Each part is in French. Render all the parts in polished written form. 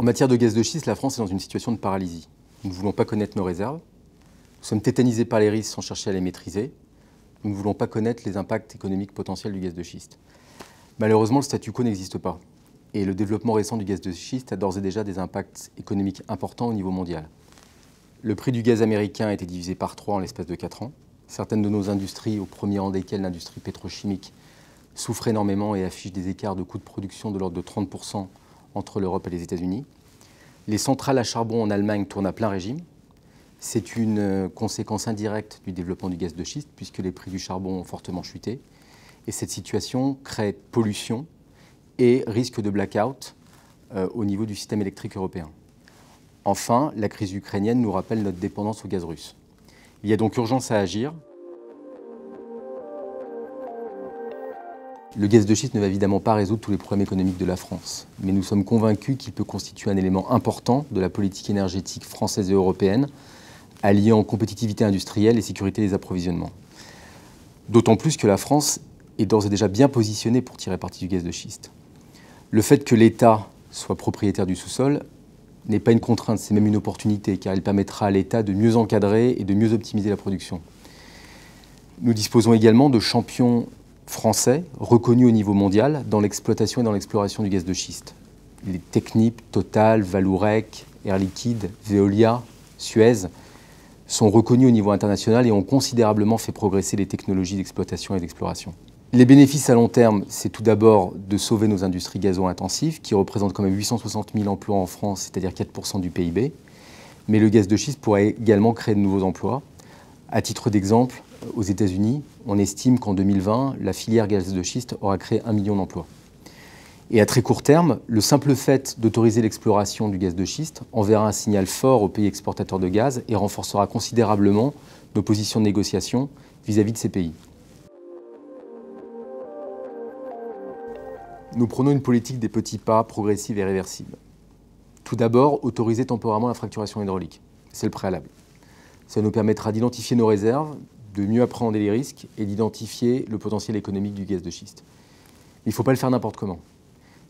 En matière de gaz de schiste, la France est dans une situation de paralysie. Nous ne voulons pas connaître nos réserves. Nous sommes tétanisés par les risques sans chercher à les maîtriser. Nous ne voulons pas connaître les impacts économiques potentiels du gaz de schiste. Malheureusement, le statu quo n'existe pas. Et le développement récent du gaz de schiste a d'ores et déjà des impacts économiques importants au niveau mondial. Le prix du gaz américain a été divisé par 3 en l'espace de 4 ans. Certaines de nos industries, au premier rang desquelles l'industrie pétrochimique, souffrent énormément et affichent des écarts de coûts de production de l'ordre de 30% entre l'Europe et les États-Unis. Les centrales à charbon en Allemagne tournent à plein régime. C'est une conséquence indirecte du développement du gaz de schiste, puisque les prix du charbon ont fortement chuté. Et cette situation crée pollution et risque de blackout au niveau du système électrique européen. Enfin, la crise ukrainienne nous rappelle notre dépendance au gaz russe. Il y a donc urgence à agir. Le gaz de schiste ne va évidemment pas résoudre tous les problèmes économiques de la France, mais nous sommes convaincus qu'il peut constituer un élément important de la politique énergétique française et européenne, alliant compétitivité industrielle et sécurité des approvisionnements. D'autant plus que la France est d'ores et déjà bien positionnée pour tirer parti du gaz de schiste. Le fait que l'État soit propriétaire du sous-sol n'est pas une contrainte, c'est même une opportunité, car il permettra à l'État de mieux encadrer et de mieux optimiser la production. Nous disposons également de champions français reconnus au niveau mondial dans l'exploitation et dans l'exploration du gaz de schiste. Les Technip, Total, Vallourec, Air Liquide, Veolia, Suez sont reconnus au niveau international et ont considérablement fait progresser les technologies d'exploitation et d'exploration. Les bénéfices à long terme, c'est tout d'abord de sauver nos industries gazo-intensives, qui représentent quand même 860 000 emplois en France, c'est-à-dire 4% du PIB. Mais le gaz de schiste pourrait également créer de nouveaux emplois. À titre d'exemple, aux États-Unis, on estime qu'en 2020, la filière gaz de schiste aura créé 1 million d'emplois. Et à très court terme, le simple fait d'autoriser l'exploration du gaz de schiste enverra un signal fort aux pays exportateurs de gaz et renforcera considérablement nos positions de négociation vis-à-vis de ces pays. Nous prenons une politique des petits pas progressive et réversible. Tout d'abord, autoriser temporairement la fracturation hydraulique. C'est le préalable. Ça nous permettra d'identifier nos réserves, de mieux appréhender les risques et d'identifier le potentiel économique du gaz de schiste. Il ne faut pas le faire n'importe comment.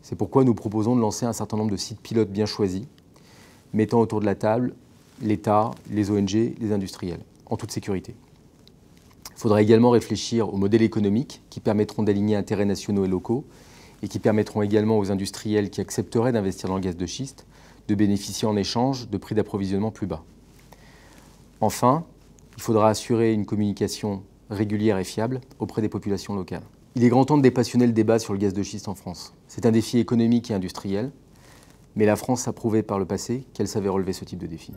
C'est pourquoi nous proposons de lancer un certain nombre de sites pilotes bien choisis, mettant autour de la table l'État, les ONG, les industriels, en toute sécurité. Il faudra également réfléchir aux modèles économiques qui permettront d'aligner intérêts nationaux et locaux et qui permettront également aux industriels qui accepteraient d'investir dans le gaz de schiste de bénéficier en échange de prix d'approvisionnement plus bas. Enfin, il faudra assurer une communication régulière et fiable auprès des populations locales. Il est grand temps de dépassionner le débat sur le gaz de schiste en France. C'est un défi économique et industriel, mais la France a prouvé par le passé qu'elle savait relever ce type de défi.